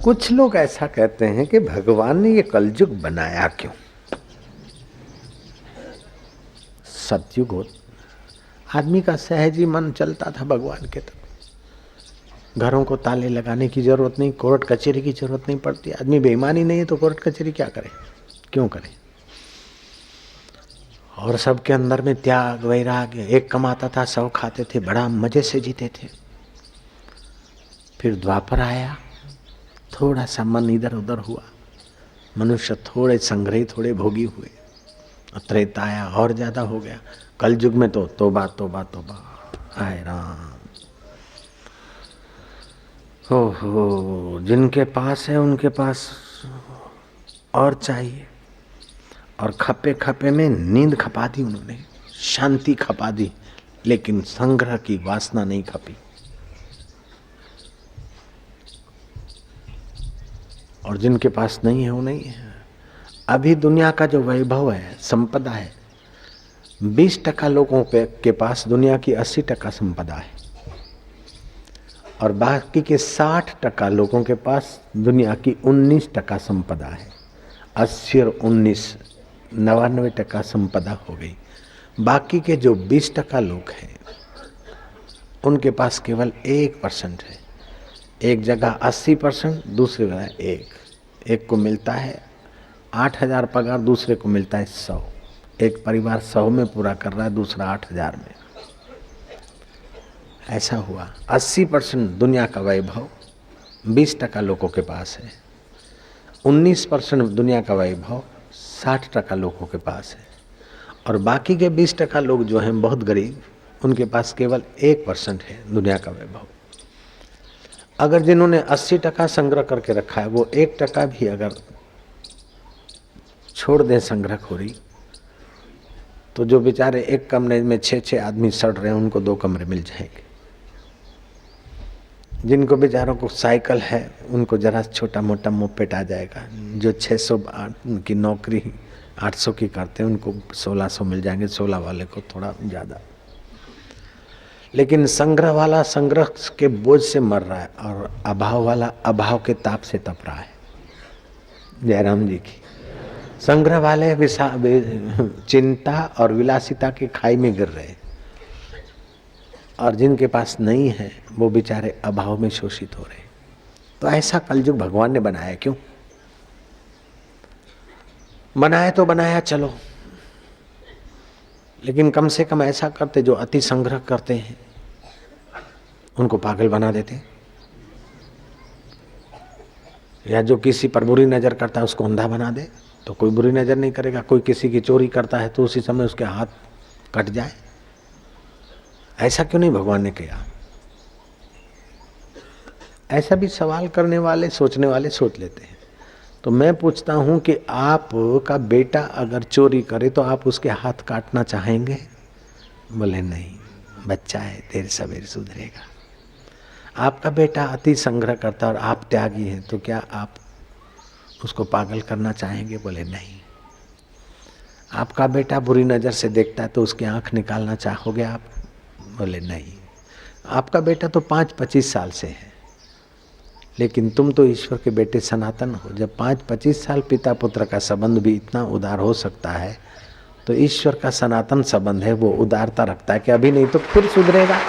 कुछ लोग ऐसा कहते हैं कि भगवान ने ये कलयुग बनाया क्यों। सतयुग हो, आदमी का सहज ही मन चलता था भगवान के तक। घरों को ताले लगाने की जरूरत नहीं, कोर्ट कचहरी की जरूरत नहीं पड़ती। आदमी बेईमानी नहीं है तो कोर्ट कचहरी क्या करे, क्यों करे। और सबके अंदर में त्याग वैराग्य, एक कमाता था 100 खाते थे, बड़ा मजे से जीते थे। फिर द्वापर आया, थोड़ा सा मन इधर उधर हुआ, मनुष्य थोड़े संग्रही थोड़े भोगी हुए। त्रेता आया और ज्यादा हो गया। कल युग में तो तोबा तोबा तोबा, हाय राम। हो जिनके पास है उनके पास और चाहिए। और खपे खपे में नींद खपा दी उन्होंने, शांति खपा दी, लेकिन संग्रह की वासना नहीं खपी। और जिनके पास नहीं है वो नहीं है। अभी दुनिया का जो वैभव है, संपदा है, 20% लोगों के पास दुनिया की 80% संपदा है, और बाकी के 60% लोगों के पास दुनिया की 19% संपदा है। 80 और 19, 99% संपदा हो गई। बाकी के जो 20% लोग हैं उनके पास केवल 1% है। एक जगह 80%, दूसरी जगह एक को मिलता है 8,000 पगार, दूसरे को मिलता है 100। एक परिवार 100 में पूरा कर रहा है, दूसरा 8,000 में। ऐसा हुआ। 80% दुनिया का वैभव 20% लोगों के पास है। 19% दुनिया का वैभव 60% लोगों के पास है। और बाकी के 20% लोग जो हैं बहुत गरीब, उनके पास केवल 1% है दुनिया का वैभव। अगर जिन्होंने 80% संग्रह करके रखा है, वो 1% भी अगर छोड़ दें संग्रहखोरी, तो जो बेचारे एक कमरे में 6-6 आदमी सड़ रहे हैं, उनको 2 कमरे मिल जाएंगे। जिनको बेचारों को साइकिल है, उनको जरा छोटा मोटा मोपेट आ जाएगा। जो 600 की नौकरी 800 की करते हैं, उनको 1600 मिल जाएंगे। 16 वाले को थोड़ा ज़्यादा। लेकिन संग्रह वाला संग्रह के बोझ से मर रहा है, और अभाव वाला अभाव के ताप से तप रहा है। जयराम जी की। संग्रह वाले चिंता और विलासिता की खाई में गिर रहे, और जिनके पास नहीं है वो बेचारे अभाव में शोषित हो रहे। तो ऐसा कलयुग भगवान ने बनाया क्यों? बनाया तो बनाया, चलो, लेकिन कम से कम ऐसा करते, जो अति संग्रह करते हैं उनको पागल बना देते, या जो किसी पर बुरी नजर करता है उसको अंधा बना दे, तो कोई बुरी नजर नहीं करेगा। कोई किसी की चोरी करता है तो उसी समय उसके हाथ कट जाए। ऐसा क्यों नहीं भगवान ने किया? ऐसा भी सवाल करने वाले, सोचने वाले सोच लेते हैं। तो मैं पूछता हूं कि आप का बेटा अगर चोरी करे तो आप उसके हाथ काटना चाहेंगे? बोले नहीं, बच्चा है, देर सवेर सुधरेगा। आपका बेटा अति संग्रह करता और आप त्यागी हैं, तो क्या आप उसको पागल करना चाहेंगे? बोले नहीं। आपका बेटा बुरी नज़र से देखता है तो उसकी आंख निकालना चाहोगे आप? बोले नहीं। आपका बेटा तो 5-25 साल से है, लेकिन तुम तो ईश्वर के बेटे सनातन हो। जब 5-25 साल पिता पुत्र का संबंध भी इतना उदार हो सकता है, तो ईश्वर का सनातन संबंध है, वो उदारता रखता है कि अभी नहीं तो फिर सुधरेगा।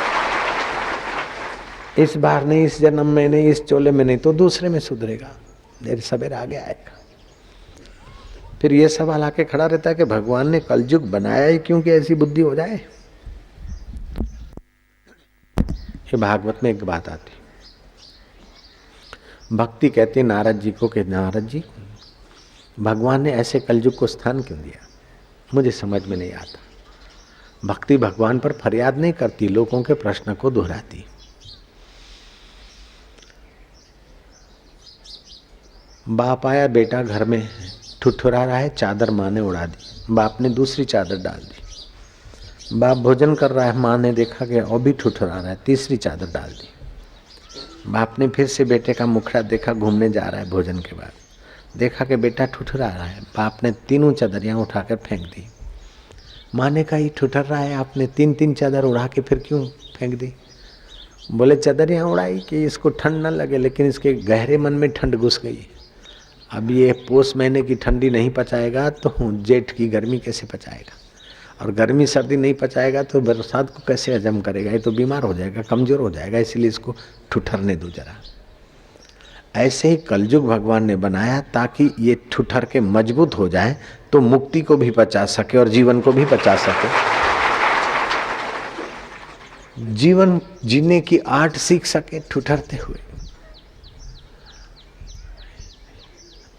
इस बार नहीं, इस जन्म में नहीं, इस चोले में नहीं, तो दूसरे में सुधरेगा, देर सवेर आगे आएगा। फिर ये सवाल आके खड़ा रहता है कि भगवान ने कलयुग बनाया ही क्योंकि ऐसी बुद्धि हो जाए। ये भागवत में एक बात आती, भक्ति कहती नारद जी को कि नारद जी, भगवान ने ऐसे कलयुग को स्थान क्यों दिया? मुझे समझ में नहीं आता। भक्ति भगवान पर फरियाद नहीं करती, लोगों के प्रश्न को दोहराती। बाप आया, बेटा घर में ठुठुरा रहा है, चादर माँ ने उड़ा दी, बाप ने दूसरी चादर डाल दी। बाप भोजन कर रहा है, माँ ने देखा कि और भी ठुठुरा रहा है, तीसरी चादर डाल दी। बाप ने फिर से बेटे का मुखड़ा देखा, घूमने जा रहा है भोजन के बाद, देखा कि बेटा ठुठुरा रहा है। बाप ने तीनों चादरियाँ उठाकर फेंक दी। माँ ने कहा ये ठुठर रहा है, आपने 3-3 चादर उड़ा के फिर क्यों फेंक दी? बोले चदरियाँ उड़ाई कि इसको ठंड न लगे, लेकिन इसके गहरे मन में ठंड घुस गई। अब ये पोष महीने की ठंडी नहीं पचाएगा तो जेठ की गर्मी कैसे पचाएगा, और गर्मी सर्दी नहीं पचाएगा तो बरसात को कैसे हजम करेगा, ये तो बीमार हो जाएगा, कमजोर हो जाएगा, इसीलिए इसको ठुठरने दो जरा। ऐसे ही कलयुग भगवान ने बनाया ताकि ये ठुठर के मजबूत हो जाए तो मुक्ति को भी पचा सके और जीवन को भी पचा सके। जीवन जीने की आर्ट सीख सके ठुठरते हुए।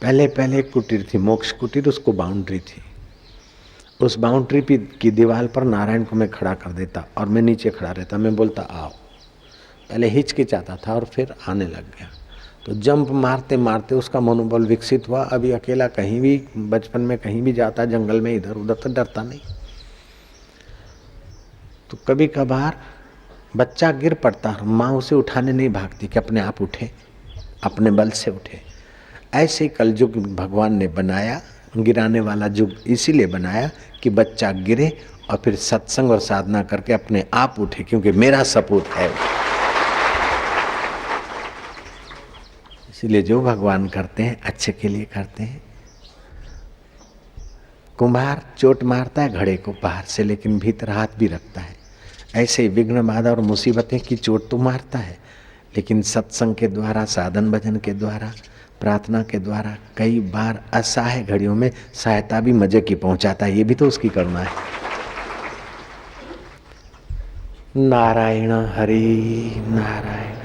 पहले पहले एक कुटीर थी, मोक्ष कुटीर, उसको बाउंड्री थी। उस बाउंड्री की दीवार पर नारायण को मैं खड़ा कर देता और मैं नीचे खड़ा रहता। मैं बोलता आओ। पहले हिचकिचाता था और फिर आने लग गया। तो जंप मारते मारते उसका मनोबल विकसित हुआ। अभी अकेला कहीं भी, बचपन में कहीं भी जाता जंगल में इधर उधर तो डरता नहीं। तो कभी कभार बच्चा गिर पड़ता, माँ उसे उठाने नहीं भागती कि अपने आप उठे, अपने बल से उठे। ऐसे ही कलयुग भगवान ने बनाया, गिराने वाला युग इसीलिए बनाया कि बच्चा गिरे और फिर सत्संग और साधना करके अपने आप उठे, क्योंकि मेरा सपूत है। इसीलिए जो भगवान करते हैं अच्छे के लिए करते हैं। कुम्हार चोट मारता है घड़े को बाहर से, लेकिन भीतर हाथ भी रखता है। ऐसे ही विघ्न बाधा और मुसीबतें की चोट तो मारता है, लेकिन सत्संग के द्वारा, साधन भजन के द्वारा, प्रार्थना के द्वारा कई बार असहाय घड़ियों में सहायता भी मजे की पहुंचाता है। ये भी तो उसकी करना है। नारायण हरि नारायण।